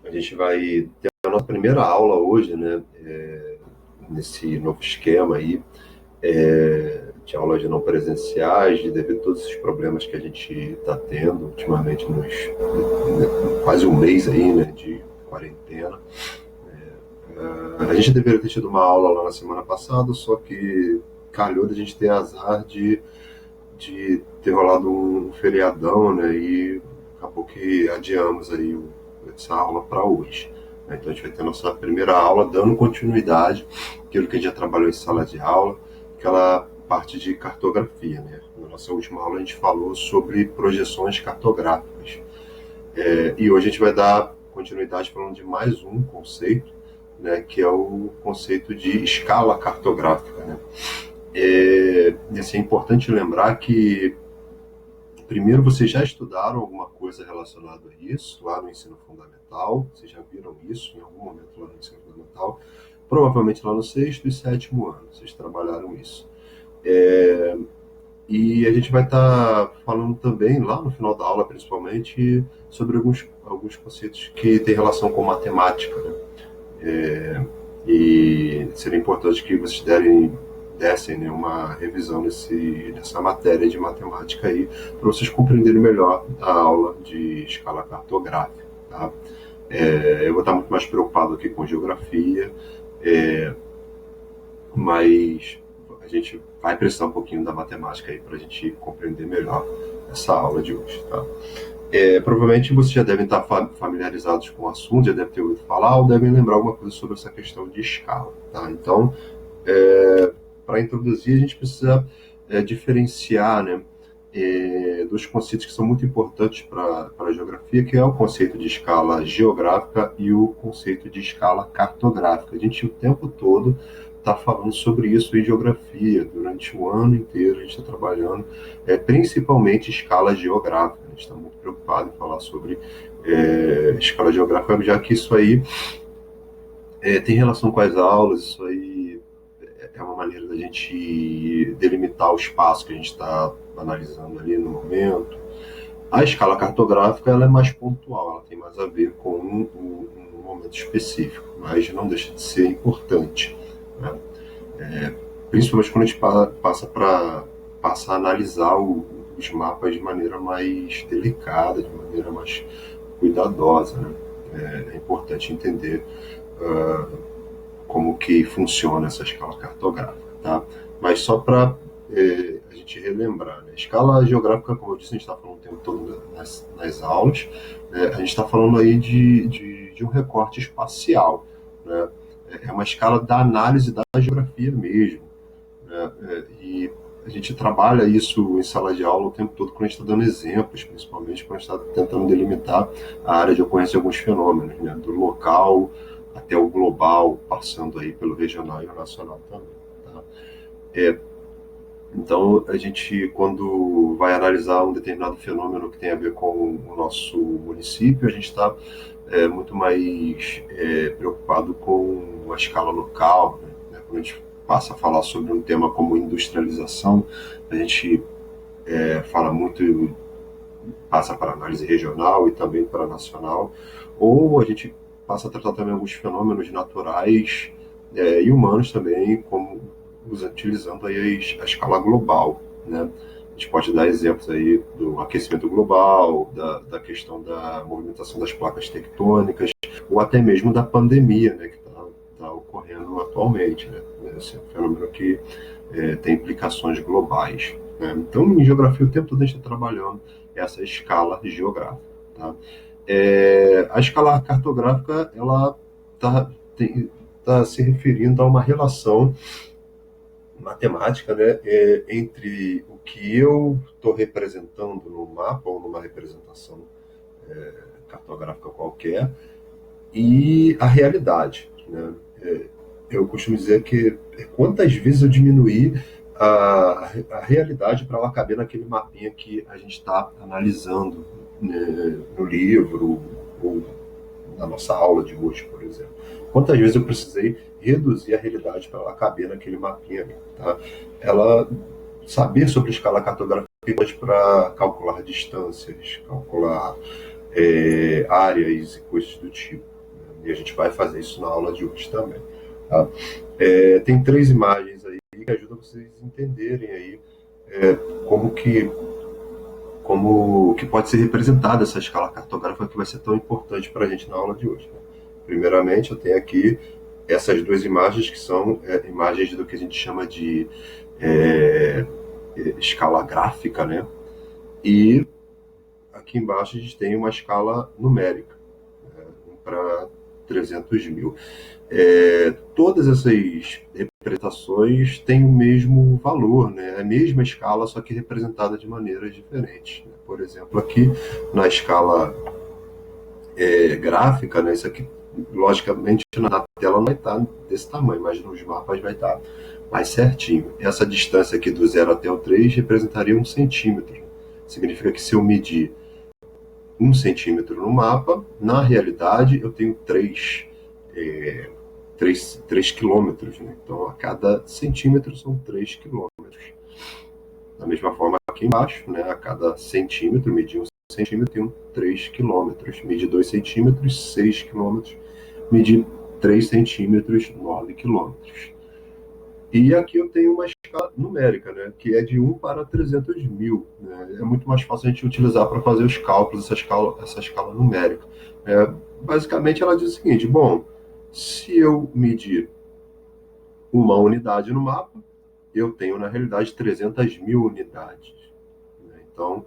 A gente vai ter a nossa primeira aula hoje, né? Nesse novo esquema aí, de aulas não presenciais, devido a todos esses problemas que a gente está tendo ultimamente, quase um mês aí, né, de quarentena. A gente deveria ter tido uma aula lá na semana passada, só que calhou da gente ter azar de ter rolado um feriadão, né? E acabou que adiamos aí essa aula para hoje. Então a gente vai ter a nossa primeira aula dando continuidade àquilo que a gente já trabalhou em sala de aula, aquela parte de cartografia, né? Na nossa última aula a gente falou sobre projeções cartográficas. E hoje a gente vai dar continuidade falando de mais um conceito, né, que é o conceito de escala cartográfica, né? Assim, é importante lembrar que, primeiro, vocês já estudaram alguma coisa relacionada a isso lá no ensino fundamental, vocês já viram isso em algum momento lá no ensino fundamental, provavelmente lá no sexto e sétimo ano, vocês trabalharam isso. E a gente vai estar falando também, lá no final da aula principalmente, sobre alguns conceitos que têm relação com matemática, né? E seria importante que vocês dessem, né, uma revisão nessa matéria de matemática aí, para vocês compreenderem melhor a aula de escala cartográfica. Tá? Eu vou estar muito mais preocupado aqui com geografia, mas a gente vai precisar um pouquinho da matemática aí para a gente compreender melhor essa aula de hoje. Tá? Provavelmente vocês já devem estar familiarizados com o assunto, já devem ter ouvido falar ou devem lembrar alguma coisa sobre essa questão de escala. Tá? Então, para introduzir, a gente precisa diferenciar, né, dos conceitos que são muito importantes para a geografia, que é o conceito de escala geográfica e o conceito de escala cartográfica. A gente o tempo todo está falando sobre isso em geografia, durante o ano inteiro a gente está trabalhando, principalmente escala geográfica. A gente está muito preocupado em falar sobre escala geográfica, já que isso aí tem relação com as aulas, isso aí é uma maneira da gente delimitar o espaço que a gente está analisando ali no momento. A escala cartográfica ela é mais pontual, ela tem mais a ver com um momento específico, mas não deixa de ser importante, né? Principalmente quando a gente passa a analisar os mapas de maneira mais delicada, de maneira mais cuidadosa, né? É importante entender como que funciona essa escala cartográfica, tá? Mas só para a gente relembrar, né? Escala geográfica, como eu disse, a gente está falando o tempo todo nas aulas, né? A gente está falando aí de um recorte espacial, né? É uma escala da análise da geografia mesmo, né? E a gente trabalha isso em sala de aula o tempo todo quando a gente está dando exemplos, principalmente quando a gente está tentando delimitar a área de ocorrência de alguns fenômenos, né? Do local até o global, passando aí pelo regional e o nacional também. Tá? Então, a gente, quando vai analisar um determinado fenômeno que tem a ver com o nosso município, a gente está muito mais preocupado com a escala local, né? Quando a gente passa a falar sobre um tema como industrialização, a gente fala muito, passa para análise regional e também para nacional, ou a gente passa a tratar também alguns fenômenos naturais e humanos também, como utilizando aí a escala global, né? A gente pode dar exemplos aí do aquecimento global, da questão da movimentação das placas tectônicas, ou até mesmo da pandemia, né, que está ocorrendo atualmente, né? Esse é um fenômeno que tem implicações globais, né? Então, em geografia, o tempo todo a gente está trabalhando essa escala geográfica. Tá? A escala cartográfica ela está se referindo a uma relação matemática, né, entre o que eu estou representando no mapa ou numa representação cartográfica qualquer e a realidade, né? Eu costumo dizer que quantas vezes eu diminuí a realidade para ela caber naquele mapinha que a gente está analisando, né, no livro ou na nossa aula de hoje, por exemplo. Quantas vezes eu precisei reduzir a realidade para ela caber naquele mapinha ali, tá? Ela saber sobre escala cartográfica para calcular distâncias, calcular áreas e coisas do tipo. Né? E a gente vai fazer isso na aula de hoje também. Tá? Tem 3 imagens aí que ajudam vocês a entenderem aí é, como que pode ser representada essa escala cartográfica que vai ser tão importante para a gente na aula de hoje. Né? Primeiramente, eu tenho aqui essas 2 imagens que são imagens do que a gente chama de escala gráfica, né? E aqui embaixo a gente tem uma escala numérica, né? 1 para 300 mil. Todas essas representações têm o mesmo valor, né? A mesma escala, só que representada de maneiras diferentes. Né? Por exemplo, aqui na escala gráfica, né? Isso aqui, logicamente, na tela não vai estar desse tamanho, mas nos mapas vai estar mais certinho. Essa distância aqui do 0 até o 3 representaria 1 centímetro. Significa que se eu medir 1 centímetro no mapa, na realidade eu tenho 3 quilômetros. Né? Então, a cada centímetro são 3 quilômetros. Da mesma forma, aqui embaixo, né? A cada centímetro, medir 1 centímetro, tem 3 quilômetros. Medir 2 centímetros, 6 quilômetros. Medir 3 centímetros, 9 quilômetros. E aqui eu tenho uma escala numérica, né, que é de 1 para 300 mil. Né? É muito mais fácil a gente utilizar para fazer os cálculos, essa escala numérica. Basicamente, ela diz o seguinte: bom, se eu medir uma unidade no mapa, eu tenho, na realidade, 300 mil unidades. Né? Então,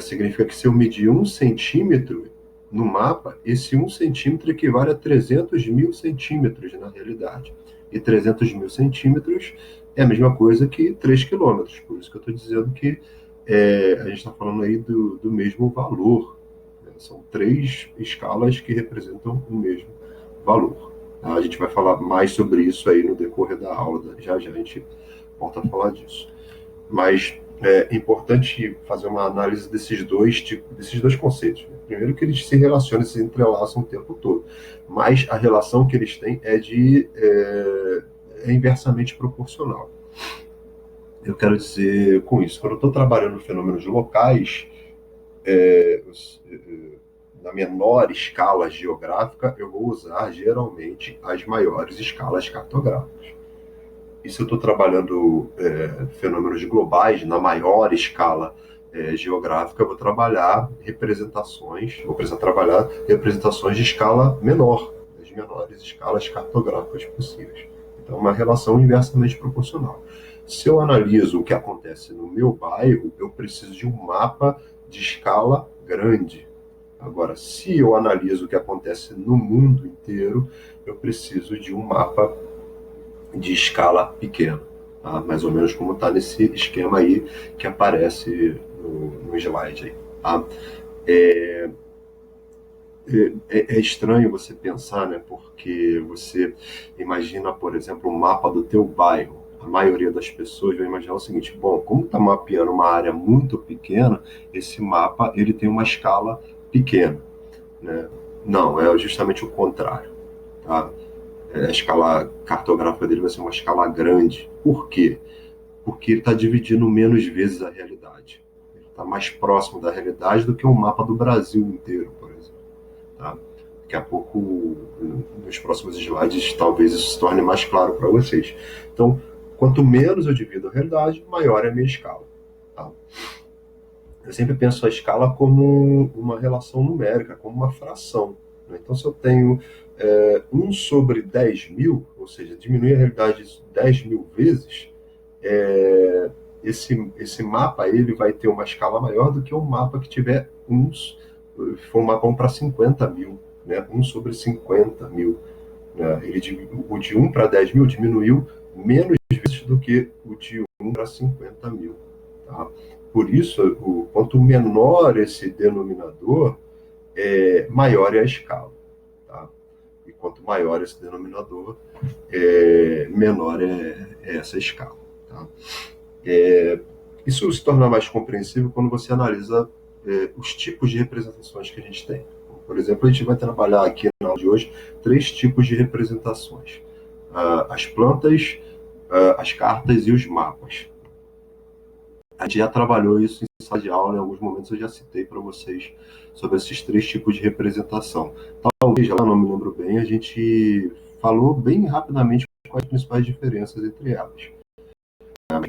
significa que se eu medir 1 centímetro no mapa, esse 1 centímetro equivale a 300 mil centímetros na realidade. E 300 mil centímetros é a mesma coisa que 3 quilômetros. Por isso que eu estou dizendo que a gente está falando aí do mesmo valor. Né? São 3 escalas que representam o mesmo valor. A gente vai falar mais sobre isso aí no decorrer da aula. Já já a gente volta a falar disso. Mas é importante fazer uma análise desses dois conceitos. Né? Primeiro, que eles se relacionam, se entrelaçam o tempo todo, mas a relação que eles têm é inversamente proporcional. Eu quero dizer com isso, quando eu estou trabalhando fenômenos locais, na menor escala geográfica, eu vou usar geralmente as maiores escalas cartográficas. E se eu estou trabalhando fenômenos globais, na maior escala geográfica, eu vou trabalhar representações de escala menor, as menores escalas cartográficas possíveis. Então, uma relação inversamente proporcional. Se eu analiso o que acontece no meu bairro, eu preciso de um mapa de escala grande. Agora, se eu analiso o que acontece no mundo inteiro, eu preciso de um mapa de escala pequena, tá? Mais ou menos como está nesse esquema aí que aparece no slide aí, tá? É estranho você pensar, né? Porque você imagina, por exemplo, um mapa do teu bairro. A maioria das pessoas vai imaginar o seguinte: bom, como está mapeando uma área muito pequena, esse mapa ele tem uma escala pequena, né? Não, é justamente o contrário, tá? A escala cartográfica dele vai ser uma escala grande. Por quê? Porque ele está dividindo menos vezes a realidade. Ele está mais próximo da realidade do que o mapa do Brasil inteiro, por exemplo. Tá? Daqui a pouco, nos próximos slides, talvez isso se torne mais claro para vocês. Então, quanto menos eu divido a realidade, maior é a minha escala. Tá? Eu sempre penso a escala como uma relação numérica, como uma fração. Né? Então, se eu tenho 1 sobre 10 mil, ou seja, diminuir a realidade 10 mil vezes, esse mapa ele vai ter uma escala maior do que um mapa que tiver for um mapa 1 para 50 mil, né? 1 sobre 50 mil. Né? O de 1 para 10 mil diminuiu menos vezes do que o de 1 para 50 mil. Tá? Por isso, quanto menor esse denominador, maior é a escala. Tá? E quanto maior esse denominador, menor é essa escala. Tá? Isso se torna mais compreensível quando você analisa os tipos de representações que a gente tem. Por exemplo, a gente vai trabalhar aqui na aula de hoje 3 tipos de representações: as plantas, as cartas e os mapas. A gente já trabalhou isso em sala de aula, em alguns momentos eu já citei para vocês sobre esses três tipos de representação. Talvez, lá não me lembro bem, a gente falou bem rapidamente quais as principais diferenças entre elas.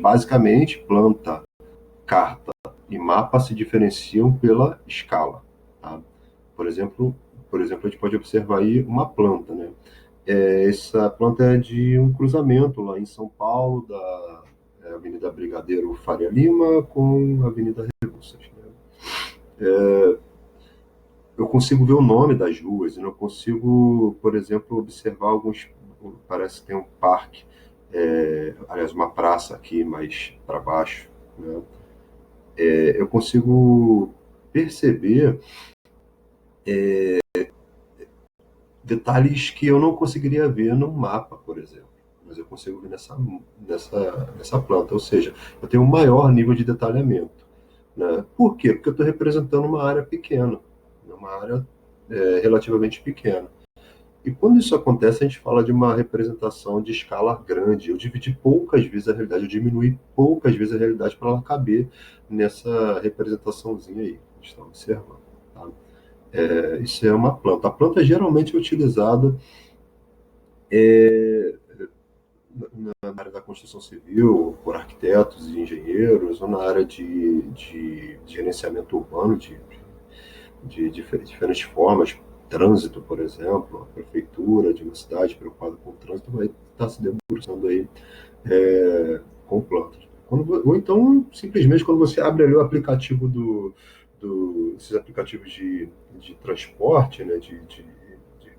Basicamente, planta, carta e mapa se diferenciam pela escala. Tá? Por exemplo, a gente pode observar aí uma planta, né? Essa planta é de um cruzamento lá em São Paulo, da Avenida Brigadeiro Faria Lima com a Avenida Rebouças. Né? Eu consigo ver o nome das ruas, eu consigo, por exemplo, observar alguns. Parece que tem um parque, aliás, uma praça aqui mais para baixo. Né? Eu consigo perceber detalhes que eu não conseguiria ver no mapa, por exemplo. Mas eu consigo ver nessa planta. Ou seja, eu tenho um maior nível de detalhamento. Né? Por quê? Porque eu estou representando uma área pequena, uma área relativamente pequena. E quando isso acontece, a gente fala de uma representação de escala grande. Eu dividi poucas vezes a realidade, eu diminui poucas vezes a realidade para ela caber nessa representaçãozinha aí que a gente está observando. Tá? Isso é uma planta. A planta geralmente é utilizada na área da construção civil, por arquitetos e engenheiros, ou na área de gerenciamento urbano de diferentes formas. Trânsito, por exemplo, a prefeitura de uma cidade preocupada com o trânsito vai estar se debruçando aí com plantas. Ou então, simplesmente, quando você abre ali o aplicativo esses aplicativos de transporte, né, de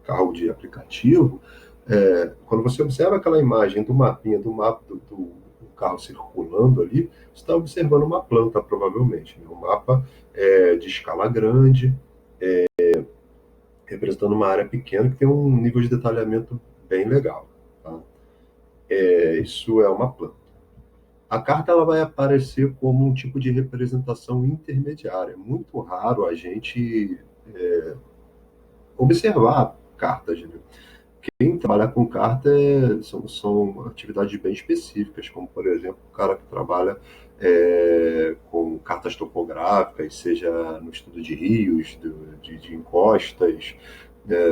carro de aplicativo, quando você observa aquela imagem do mapinha, do mapa do carro circulando ali, você está observando uma planta, provavelmente. Né? Um mapa de escala grande, representando uma área pequena que tem um nível de detalhamento bem legal. Tá? Isso é uma planta. A carta ela vai aparecer como um tipo de representação intermediária. É muito raro a gente observar cartas. Né? Quem trabalha com carta são atividades bem específicas, como, por exemplo, o cara que trabalha com cartas topográficas, seja no estudo de rios, de encostas,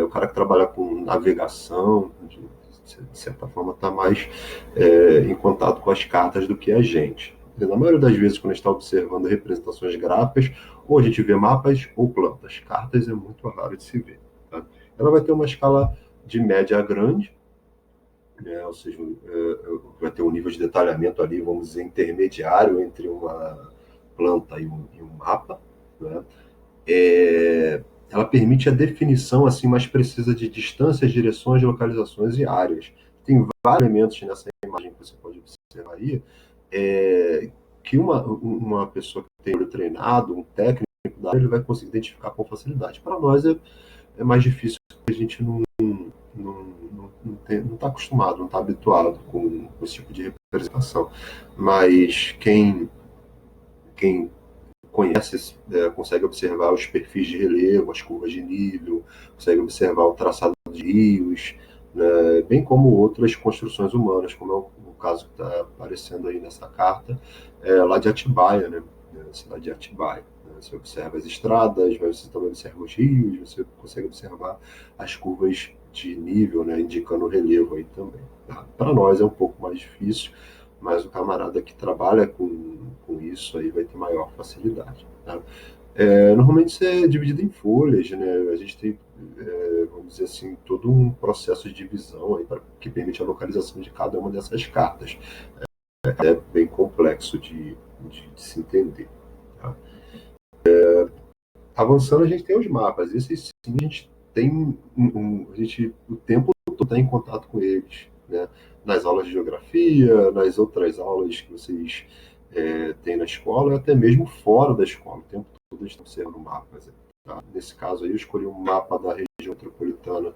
o cara que trabalha com navegação, de certa forma, está mais em contato com as cartas do que a gente. Na maioria das vezes, quando a gente está observando representações gráficas, ou a gente vê mapas ou plantas. Cartas é muito raro de se ver. Tá? Ela vai ter uma escala de média a grande, né? Ou seja, vai ter um nível de detalhamento ali, vamos dizer, intermediário entre uma planta e um mapa. Né? Ela permite a definição assim mais precisa de distâncias, direções, localizações e áreas. Tem vários elementos nessa imagem que você pode observar aí, que uma pessoa que tem olho treinado, um técnico da área, ele vai conseguir identificar com facilidade. Para nós é mais difícil, porque a gente não está acostumado, não está habituado com esse tipo de representação. Mas quem conhece, consegue observar os perfis de relevo, as curvas de nível, consegue observar o traçado de rios, né, bem como outras construções humanas, como é o caso que está aparecendo aí nessa carta, lá de Atibaia, né, cidade de Atibaia. Né, você observa as estradas, mas você também observa os rios, você consegue observar as curvas de nível, né, indicando o relevo aí também. Tá? Para nós é um pouco mais difícil, mas o camarada que trabalha com isso aí vai ter maior facilidade. Tá? Normalmente isso é dividido em folhas, né? A gente tem, vamos dizer assim, todo um processo de divisão aí que permite a localização de cada uma dessas cartas. É bem complexo de se entender. Tá? Avançando, a gente tem os mapas. Esses sim, a gente tem a gente o tempo todo está em contato com eles, né? Nas aulas de geografia, nas outras aulas que vocês têm na escola, até mesmo fora da escola. O tempo todo eles estão observando mapas. Tá? Nesse caso aí, eu escolhi um mapa da região metropolitana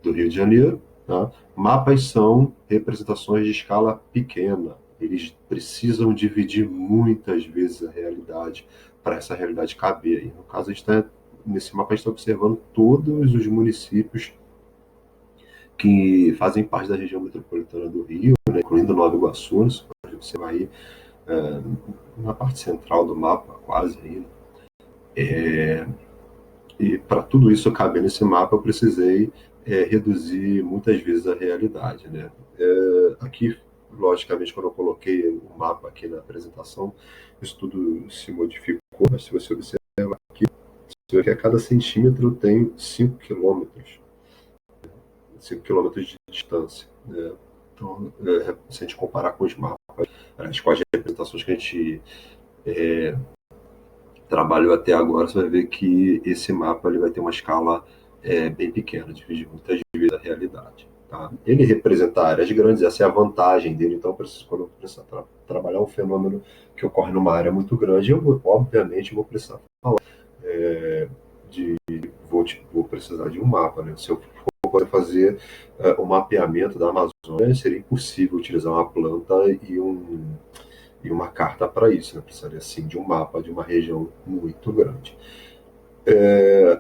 do Rio de Janeiro. Tá? Mapas são representações de escala pequena. Eles precisam dividir muitas vezes a realidade para essa realidade caber. E no caso, nesse mapa, a gente está observando todos os municípios que fazem parte da região metropolitana do Rio, né, incluindo Nova Iguaçu. Você pode observar aí na parte central do mapa, quase aí. E para tudo isso caber nesse mapa, eu precisei reduzir muitas vezes a realidade, né? Aqui, logicamente, quando eu coloquei o mapa aqui na apresentação, isso tudo se modificou, mas se você observar aqui, você vê que a cada centímetro eu tenho 5 quilômetros, 5 quilômetros de distância, né? Então, se a gente comparar com os mapas, com as representações que a gente trabalhou até agora, você vai ver que esse mapa ele vai ter uma escala bem pequena, divide muitas vezes a realidade. Tá? Ele representa áreas grandes, essa é a vantagem dele. Então, quando eu precisar trabalhar um fenômeno que ocorre numa área muito grande, obviamente, vou precisar falar de. Vou precisar de um mapa. Né? Se eu for fazer o mapeamento da Amazônia, seria impossível utilizar uma planta e uma carta para isso, né? Precisaria sim de um mapa de uma região muito grande.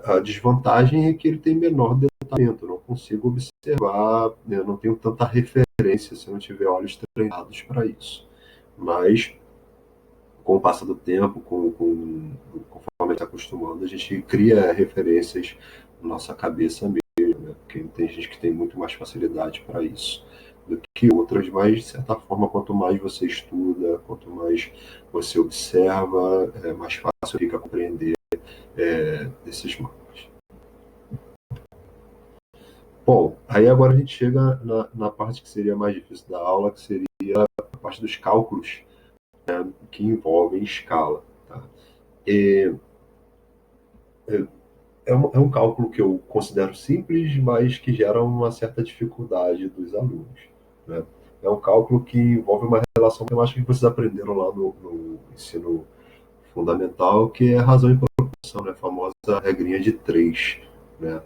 A desvantagem é que ele tem menor detalhamento, eu não consigo observar, né? Eu não tenho tanta referência se eu não tiver olhos treinados para isso. Mas, com o passar do tempo, conforme a gente está acostumando, a gente cria referências na nossa cabeça mesmo, né? Porque tem gente que tem muito mais facilidade para isso do que outras, mas de certa forma, quanto mais você estuda, quanto mais você observa, mais fácil fica compreender esses mapas. Bom, aí agora a gente chega na parte que seria mais difícil da aula, que seria a parte dos cálculos, né, que envolvem escala. Tá? E, é um cálculo que eu considero simples, mas que gera uma certa dificuldade dos alunos. Né? É um cálculo que envolve uma relação matemática que vocês aprenderam lá no ensino fundamental, que é razão e proporção, né? A famosa regrinha de 3. Né?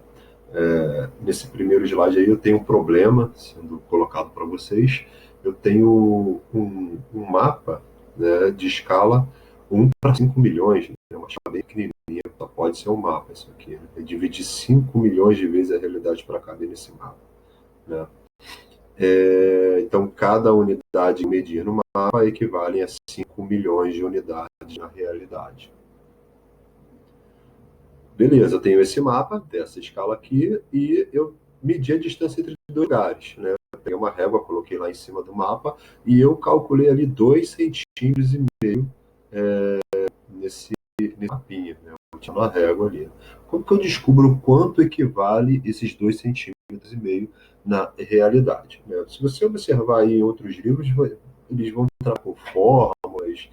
Nesse primeiro slide aí eu tenho um problema sendo colocado para vocês. Eu tenho um mapa, né, de escala 1 para 5 milhões, né, uma escala bem pequenininha, só pode ser um mapa isso aqui. Né? Eu dividi 5 milhões de vezes a realidade para caber nesse mapa. Né? Então, cada unidade medir no mapa equivale a 5 milhões de unidades na realidade. Beleza, eu tenho esse mapa dessa escala aqui e eu medi a distância entre dois lugares. Né? Eu peguei uma régua, coloquei lá em cima do mapa e eu calculei ali 2,5 centímetros nesse mapinha. Né? Eu tinha uma régua ali. Como que eu descubro quanto equivale esses 2,5 centímetros na realidade? Né? Se você observar aí em outros livros, eles vão entrar por fórmulas,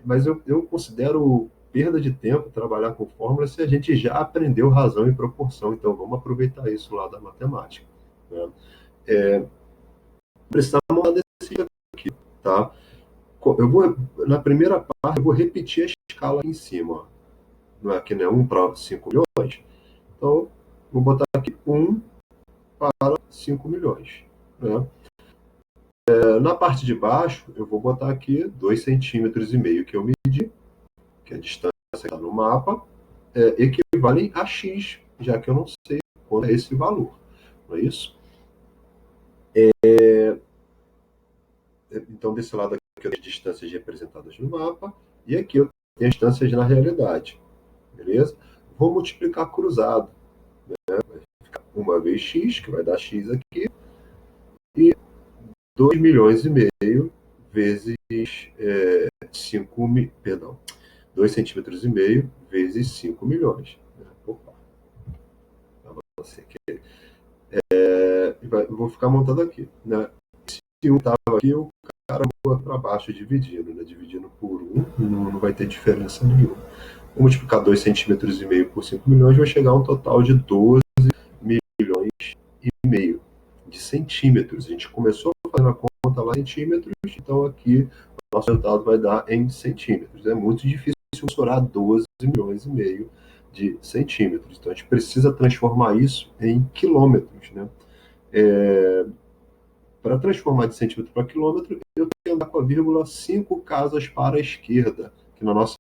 mas eu considero perda de tempo trabalhar com fórmulas se a gente já aprendeu razão e proporção. Então, vamos aproveitar isso lá da matemática. Né? Precisamos montar desse jeito aqui. Tá? Na primeira parte, eu vou repetir a escala aqui em cima. Ó. Não é aqui, né? 1 para 5 milhões. Então, vou botar aqui 1 para 5 milhões. Né? Na parte de baixo, eu vou botar aqui 2,5 centímetros que eu medi, que é a distância que está no mapa, equivalem a x, já que eu não sei qual é esse valor. Não é isso? Então, desse lado aqui eu tenho as distâncias representadas no mapa, e aqui eu tenho as distâncias na realidade. Beleza? Vou multiplicar cruzado. Né? Vai ficar 1 vezes x, que vai dar x aqui, e 2 milhões e meio vezes 5 mil, perdão, 2,5 centímetros vezes 5 milhões. Opa, avancei aqui. Vou ficar montando aqui. Né? Se um estava aqui, o cara voa para baixo dividindo. Né? Dividindo por 1, não vai ter diferença nenhuma. Vou multiplicar 2,5 centímetros por 5 milhões, vai chegar a um total de 12 milhões e meio de centímetros. A gente começou fazendo a conta lá em centímetros, então aqui o nosso resultado vai dar em centímetros. É muito difícil mensurar 12 milhões e meio de centímetros. Então a gente precisa transformar isso em quilômetros. Né? Para transformar de centímetro para quilômetro, eu tenho que andar com a vírgula 5 casas para a esquerda, que no nosso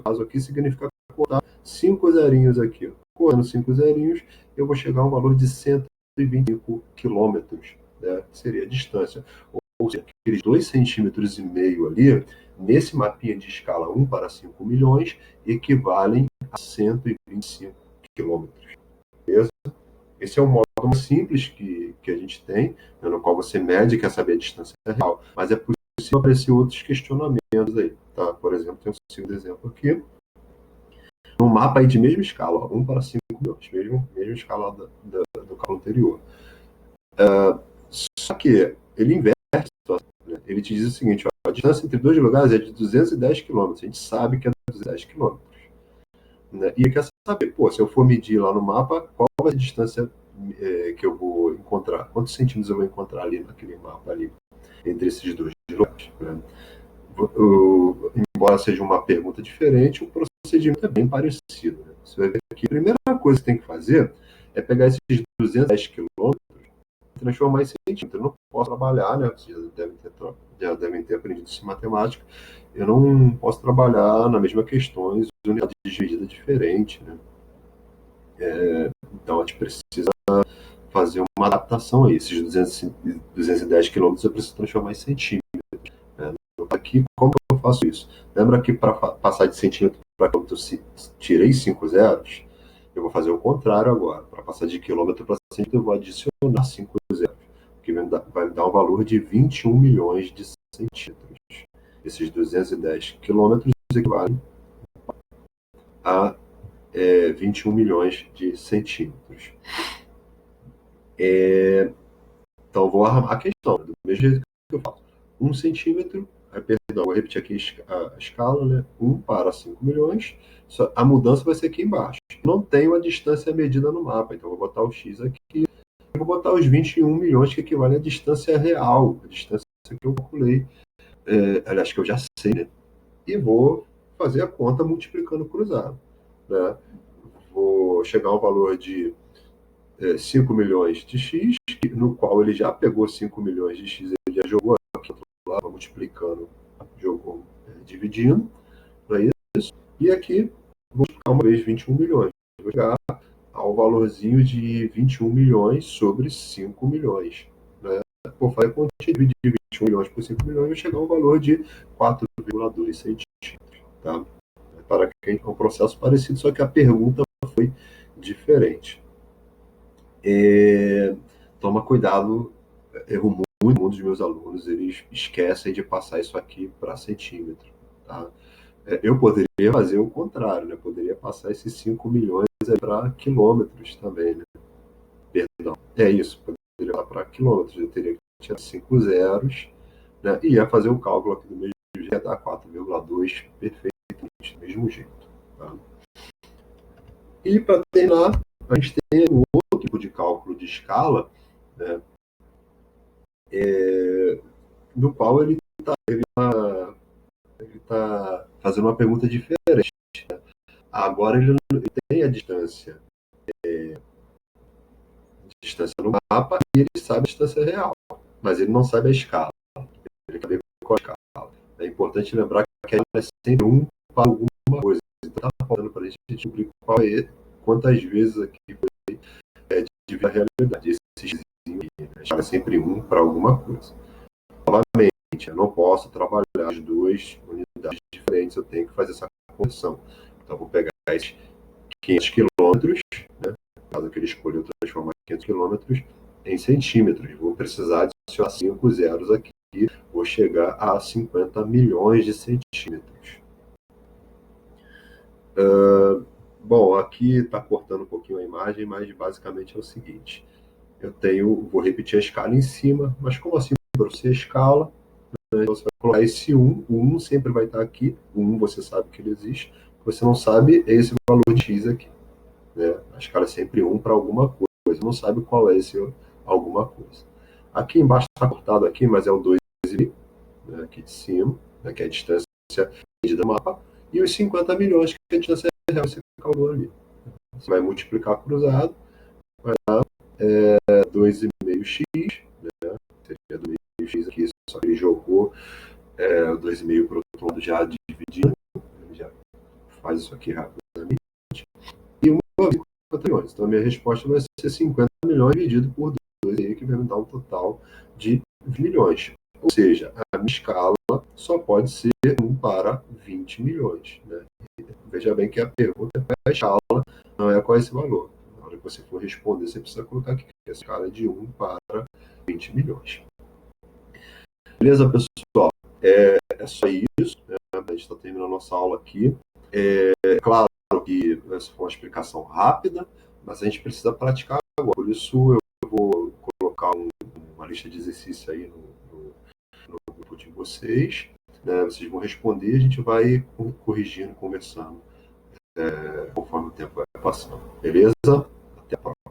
caso aqui significa contar 5 zerinhos aqui. Cortando 5 zerinhos, eu vou chegar a um valor de 125 quilômetros, né, que seria a distância. Ou seja, aqueles 2,5 centímetros ali, nesse mapinha de escala 1:5 milhões, equivalem a 125 quilômetros. Beleza? Esse é o modo mais simples que a gente tem, né, no qual você mede e quer saber a distância real, mas é possível aparecer outros questionamentos aí. Tá? Por exemplo, tem um segundo exemplo aqui, um mapa aí de mesma escala, ó, 1:5 milhões, mesma escala do cálculo anterior. Só que ele inverte a situação, né? Ele te diz o seguinte, ó, a distância entre dois lugares é de 210 quilômetros, a gente sabe que é 210 quilômetros. Né? E quer saber, pô, se eu for medir lá no mapa, qual vai ser a distância que eu vou encontrar? Quantos centímetros eu vou encontrar ali naquele mapa ali, entre esses dois lugares? Né? Embora seja uma pergunta diferente, o procedimento é bem parecido. Né? Você vai ver que a primeira coisa que tem que fazer é pegar esses 210 quilômetros e transformar em centímetros. Eu não posso trabalhar, né? Vocês já devem ter aprendido isso em matemática. Eu não posso trabalhar nas mesmas questões, unidades de medida diferentes. Né? Então a gente precisa fazer uma adaptação aí. Esses 210 quilômetros eu preciso transformar em centímetros. Né? Aqui, como eu faço isso? Lembra que para passar de centímetro para quilômetro tirei 5 zeros? Eu vou fazer o contrário agora. Para passar de quilômetro para centímetro, eu vou adicionar 5 zeros, que vai me dar um valor de 21 milhões de centímetros. Esses 210 quilômetros equivalem a 21 milhões de centímetros. Então, vou arrumar a questão, do mesmo jeito que eu faço. 1 centímetro, perdão, vou repetir aqui a escala, né? 1:5 milhões, a mudança vai ser aqui embaixo. Não tenho a distância medida no mapa, então vou botar o X aqui, vou botar os 21 milhões, que equivale à distância real, a distância que eu calculei, aliás, que eu já sei, né? E vou fazer a conta multiplicando cruzado. Né? Vou chegar ao valor de 5 milhões de X, no qual ele já pegou 5 milhões de X, ele já jogou aqui do outro lado, multiplicando, jogou dividindo, não é isso? E aqui, vou multiplicar uma vez 21 milhões. Vou chegar ao valorzinho de 21 milhões sobre 5 milhões. Né? Vou fazer a conta, dividir 21 milhões por 5 milhões, vai chegar ao valor de 4,2 centímetros. Tá? Para quem é um processo parecido, só que a pergunta foi diferente. Toma cuidado, erro muito dos meus alunos, eles esquecem de passar isso aqui para centímetro. Tá? Eu poderia fazer o contrário, né? Poderia passar esses 5 milhões para quilômetros também. Né? Perdão, é isso, poderia passar para quilômetros, eu teria que tirar 5 zeros, né? E ia fazer o cálculo aqui do mesmo jeito, ia dar 4,2 perfeitamente do mesmo jeito. Tá? E para terminar, a gente tem um outro tipo de cálculo de escala, né? No qual ele está fazendo uma pergunta diferente. Né? Agora ele tem a distância no mapa e ele sabe a distância real, mas ele não sabe a escala. Ele quer ver qual a escala. É importante lembrar que a escala é sempre 1 para alguma coisa. Então está falando para a gente descobrir quantas vezes aqui foi dividir a realidade. Esse né? A escala é sempre 1 para alguma coisa. Novamente, eu não posso trabalhar as duas unidades diferentes, eu tenho que fazer essa conversão. Então, vou pegar esses 500 quilômetros, né? Caso que ele escolha transformar 500 quilômetros em centímetros. Vou precisar adicionar 5 zeros aqui, vou chegar a 50 milhões de centímetros. Bom, aqui está cortando um pouquinho a imagem, mas basicamente é o seguinte. Vou repetir a escala em cima, mas como assim para você a escala? Então você vai colocar esse 1, o 1 sempre vai estar aqui, o 1 você sabe que ele existe, o que você não sabe é esse valor de x aqui. Né? A escala é sempre 1 para alguma coisa, não sabe qual é esse alguma coisa. Aqui embaixo está cortado aqui, mas é o 2,5, né? Aqui de cima, né? Que é a distância medida do mapa, e os 50 milhões, que é a distância real que você calculou ali. Você vai multiplicar cruzado, vai dar 2,5x, né? Seria 2,5x aqui, só que ele jogou 2,5 para o outro lado já dividindo, ele já faz isso aqui rapidamente, e 1,50 milhões. Então a minha resposta vai ser 50 milhões dividido por 2, que vai me dar um total de 20 milhões. Ou seja, a minha escala só pode ser 1 para 20 milhões. Né? Veja bem que a pergunta é qual é a escala, não é qual é esse valor. Na hora que você for responder, você precisa colocar aqui que a escala é de 1 para 20 milhões. Beleza, pessoal? É só isso. Né? A gente está terminando a nossa aula aqui. É claro que essa foi uma explicação rápida, mas a gente precisa praticar agora. Por isso, eu vou colocar uma lista de exercícios aí no grupo de vocês. Né? Vocês vão responder e a gente vai corrigindo, conversando conforme o tempo vai passando. Beleza? Até a próxima.